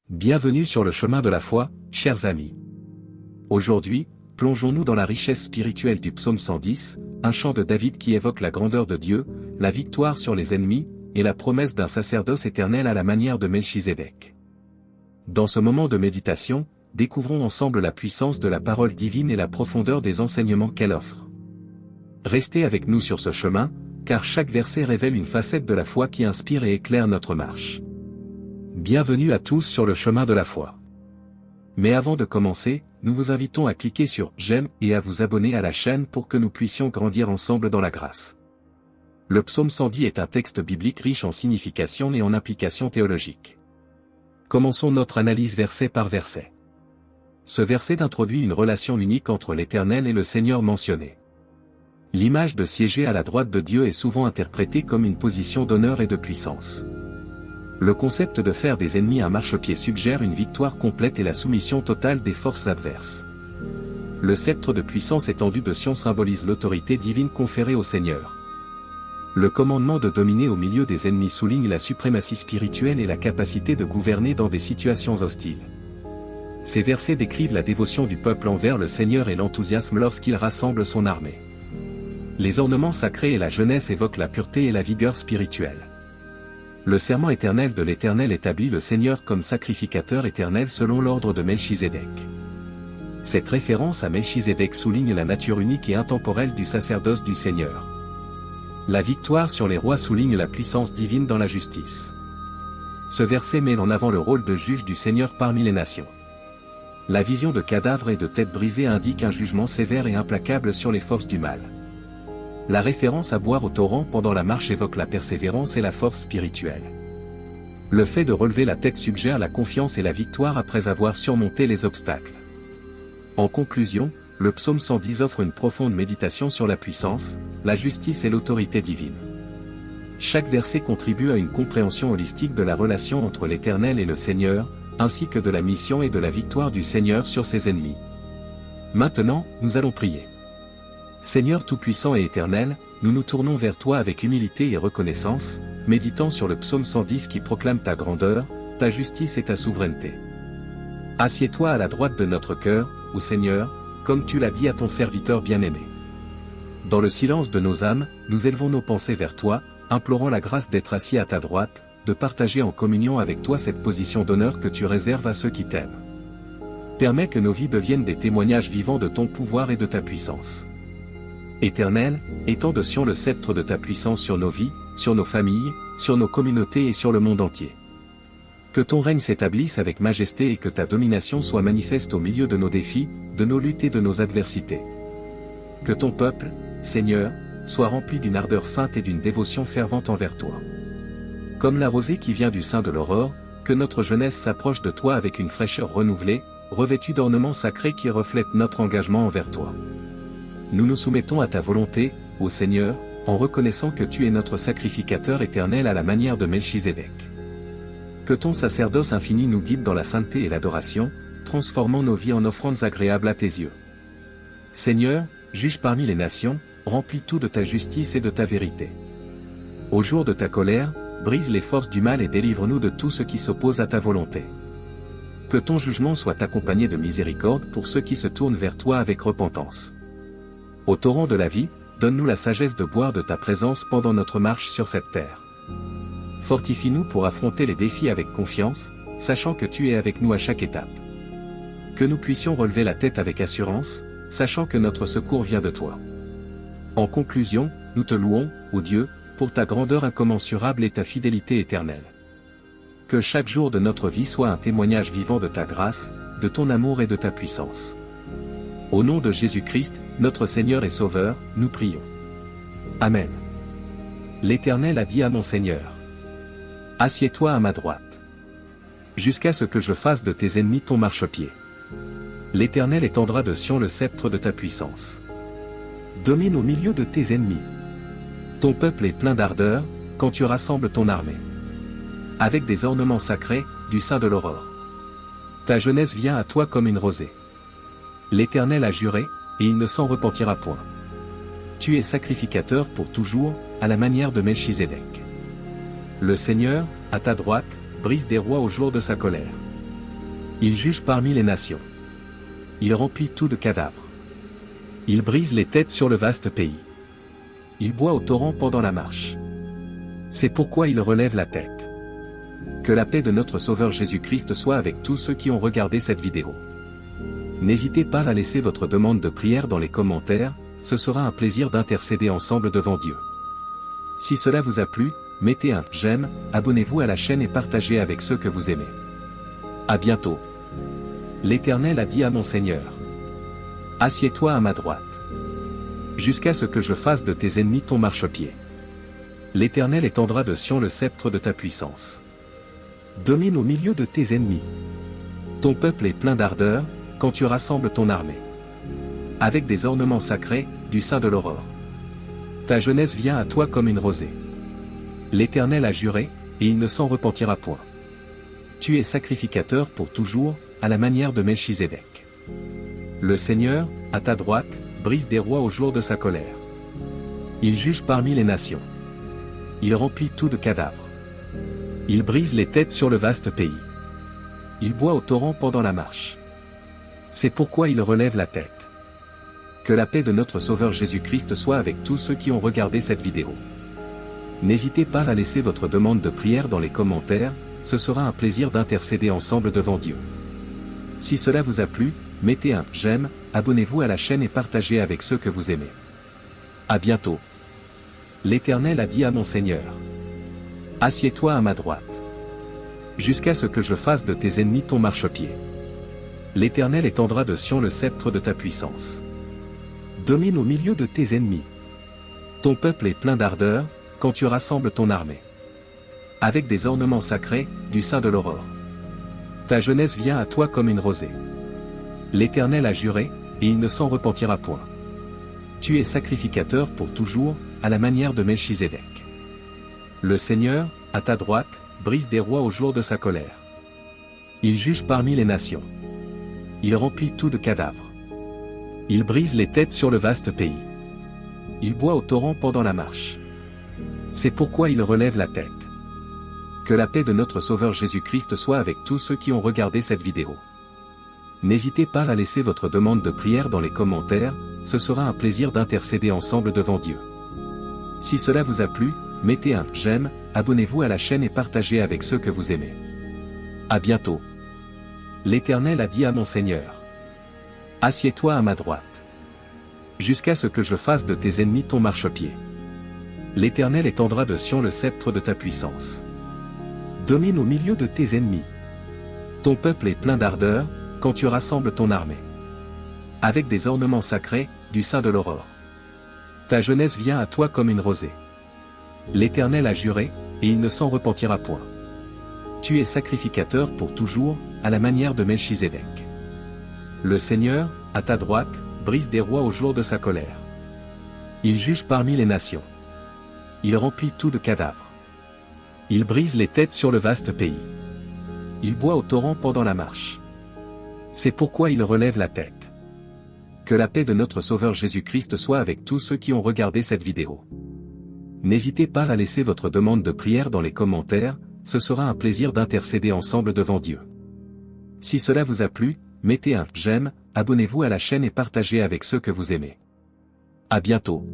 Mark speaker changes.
Speaker 1: Bienvenue sur le chemin de la foi, chers amis. Aujourd'hui, plongeons-nous dans la richesse spirituelle du psaume 110, un chant de David qui évoque la grandeur de Dieu, la victoire sur les ennemis, et la promesse d'un sacerdoce éternel à la manière de Melchizedek. Dans ce moment de méditation, découvrons ensemble la puissance de la parole divine et la profondeur des enseignements qu'elle offre. Restez avec nous sur ce chemin, car chaque verset révèle une facette de la foi qui inspire et éclaire notre marche. Bienvenue à tous sur le chemin de la foi. Mais avant de commencer, nous vous invitons à cliquer sur « J'aime » et à vous abonner à la chaîne pour que nous puissions grandir ensemble dans la grâce. Le psaume 110 est un texte biblique riche en signification et en implications théologiques. Commençons notre analyse verset par verset. Ce verset introduit une relation unique entre l'Éternel et le Seigneur mentionné. L'image de siéger à la droite de Dieu est souvent interprétée comme une position d'honneur et de puissance. Le concept de faire des ennemis un marchepied suggère une victoire complète et la soumission totale des forces adverses. Le sceptre de puissance étendu de Sion symbolise l'autorité divine conférée au Seigneur. Le commandement de dominer au milieu des ennemis souligne la suprématie spirituelle et la capacité de gouverner dans des situations hostiles. Ces versets décrivent la dévotion du peuple envers le Seigneur et l'enthousiasme lorsqu'il rassemble son armée. Les ornements sacrés et la jeunesse évoquent la pureté et la vigueur spirituelle. Le serment éternel de l'Éternel établit le Seigneur comme sacrificateur éternel selon l'ordre de Melchizedek. Cette référence à Melchizedek souligne la nature unique et intemporelle du sacerdoce du Seigneur. La victoire sur les rois souligne la puissance divine dans la justice. Ce verset met en avant le rôle de juge du Seigneur parmi les nations. La vision de cadavres et de têtes brisées indique un jugement sévère et implacable sur les forces du mal. La référence à boire au torrent pendant la marche évoque la persévérance et la force spirituelle. Le fait de relever la tête suggère la confiance et la victoire après avoir surmonté les obstacles. En conclusion, le psaume 110 offre une profonde méditation sur la puissance, la justice et l'autorité divine. Chaque verset contribue à une compréhension holistique de la relation entre l'Éternel et le Seigneur, ainsi que de la mission et de la victoire du Seigneur sur ses ennemis. Maintenant, nous allons prier. Seigneur tout-puissant et éternel, nous nous tournons vers toi avec humilité et reconnaissance, méditant sur le psaume 110 qui proclame ta grandeur, ta justice et ta souveraineté. Assieds-toi à la droite de notre cœur, ô Seigneur, comme tu l'as dit à ton serviteur bien-aimé. Dans le silence de nos âmes, nous élevons nos pensées vers toi, implorant la grâce d'être assis à ta droite, de partager en communion avec toi cette position d'honneur que tu réserves à ceux qui t'aiment. Permets que nos vies deviennent des témoignages vivants de ton pouvoir et de ta puissance. Éternel, étends de Sion le sceptre de ta puissance sur nos vies, sur nos familles, sur nos communautés et sur le monde entier. Que ton règne s'établisse avec majesté et que ta domination soit manifeste au milieu de nos défis, de nos luttes et de nos adversités. Que ton peuple, Seigneur, soit rempli d'une ardeur sainte et d'une dévotion fervente envers toi. Comme la rosée qui vient du sein de l'aurore, que notre jeunesse s'approche de toi avec une fraîcheur renouvelée, revêtue d'ornements sacrés qui reflètent notre engagement envers toi. Nous nous soumettons à ta volonté, ô Seigneur, en reconnaissant que tu es notre sacrificateur éternel à la manière de Melchizedek. Que ton sacerdoce infini nous guide dans la sainteté et l'adoration, transformant nos vies en offrandes agréables à tes yeux. Seigneur, juge parmi les nations, remplis tout de ta justice et de ta vérité. Au jour de ta colère, brise les forces du mal et délivre-nous de tout ce qui s'oppose à ta volonté. Que ton jugement soit accompagné de miséricorde pour ceux qui se tournent vers toi avec repentance. Au torrent de la vie, donne-nous la sagesse de boire de ta présence pendant notre marche sur cette terre. Fortifie-nous pour affronter les défis avec confiance, sachant que tu es avec nous à chaque étape. Que nous puissions relever la tête avec assurance, sachant que notre secours vient de toi. En conclusion, nous te louons, ô Dieu, pour ta grandeur incommensurable et ta fidélité éternelle. Que chaque jour de notre vie soit un témoignage vivant de ta grâce, de ton amour et de ta puissance. Au nom de Jésus-Christ, notre Seigneur et Sauveur, nous prions. Amen. L'Éternel a dit à mon Seigneur: assieds-toi à ma droite, jusqu'à ce que je fasse de tes ennemis ton marchepied. L'Éternel étendra de Sion le sceptre de ta puissance. Domine au milieu de tes ennemis. Ton peuple est plein d'ardeur, quand tu rassembles ton armée. Avec des ornements sacrés, du sein de l'aurore. Ta jeunesse vient à toi comme une rosée. L'Éternel a juré, et il ne s'en repentira point. Tu es sacrificateur pour toujours, à la manière de Melchizedek. Le Seigneur, à ta droite, brise des rois au jour de sa colère. Il juge parmi les nations. Il remplit tout de cadavres. Il brise les têtes sur le vaste pays. Il boit au torrent pendant la marche. C'est pourquoi il relève la tête. Que la paix de notre Sauveur Jésus-Christ soit avec tous ceux qui ont regardé cette vidéo. N'hésitez pas à laisser votre demande de prière dans les commentaires, ce sera un plaisir d'intercéder ensemble devant Dieu. Si cela vous a plu, mettez un j'aime, abonnez-vous à la chaîne et partagez avec ceux que vous aimez. À bientôt. L'Éternel a dit à mon Seigneur. Assieds-toi à ma droite. Jusqu'à ce que je fasse de tes ennemis ton marchepied. L'Éternel étendra de Sion le sceptre de ta puissance. Domine au milieu de tes ennemis. Ton peuple est plein d'ardeur, quand tu rassembles ton armée. Avec des ornements sacrés, du sein de l'aurore. Ta jeunesse vient à toi comme une rosée. L'Éternel a juré, et il ne s'en repentira point. Tu es sacrificateur pour toujours, à la manière de Melchizedek. Le Seigneur, à ta droite, brise des rois au jour de sa colère. Il juge parmi les nations. Il remplit tout de cadavres. Il brise les têtes sur le vaste pays. Il boit au torrent pendant la marche. C'est pourquoi il relève la tête. Que la paix de notre Sauveur Jésus-Christ soit avec tous ceux qui ont regardé cette vidéo. N'hésitez pas à laisser votre demande de prière dans les commentaires, ce sera un plaisir d'intercéder ensemble devant Dieu. Si cela vous a plu, mettez un j'aime, abonnez-vous à la chaîne et partagez avec ceux que vous aimez. À bientôt. L'Éternel a dit à mon Seigneur. Assieds-toi à ma droite. Jusqu'à ce que je fasse de tes ennemis ton marchepied. L'Éternel étendra de Sion le sceptre de ta puissance. Domine au milieu de tes ennemis. Ton peuple est plein d'ardeur, quand tu rassembles ton armée. Avec des ornements sacrés, du sein de l'aurore. Ta jeunesse vient à toi comme une rosée. L'Éternel a juré, et il ne s'en repentira point. Tu es sacrificateur pour toujours, à la manière de Melchizedek. Le Seigneur, à ta droite, brise des rois au jour de sa colère. Il juge parmi les nations. Il remplit tout de cadavres. Il brise les têtes sur le vaste pays. Il boit au torrent pendant la marche. C'est pourquoi il relève la tête. Que la paix de notre Sauveur Jésus-Christ soit avec tous ceux qui ont regardé cette vidéo. N'hésitez pas à laisser votre demande de prière dans les commentaires, ce sera un plaisir d'intercéder ensemble devant Dieu. Si cela vous a plu, mettez un j'aime, abonnez-vous à la chaîne et partagez avec ceux que vous aimez. À bientôt. L'Éternel a dit à mon Seigneur. Assieds-toi à ma droite. Jusqu'à ce que je fasse de tes ennemis ton marchepied. L'Éternel étendra de Sion le sceptre de ta puissance. Domine au milieu de tes ennemis. Ton peuple est plein d'ardeur, quand tu rassembles ton armée. Avec des ornements sacrés, du sein de l'aurore. Ta jeunesse vient à toi comme une rosée. L'Éternel a juré, et il ne s'en repentira point. Tu es sacrificateur pour toujours, à la manière de Melchizedek. Le Seigneur, à ta droite, brise des rois au jour de sa colère. Il juge parmi les nations. Il remplit tout de cadavres. Il brise les têtes sur le vaste pays. Il boit au torrent pendant la marche. C'est pourquoi il relève la tête. Que la paix de notre Sauveur Jésus-Christ soit avec tous ceux qui ont regardé cette vidéo. N'hésitez pas à laisser votre demande de prière dans les commentaires, ce sera un plaisir d'intercéder ensemble devant Dieu. Si cela vous a plu, mettez un j'aime, abonnez-vous à la chaîne et partagez avec ceux que vous aimez. À bientôt.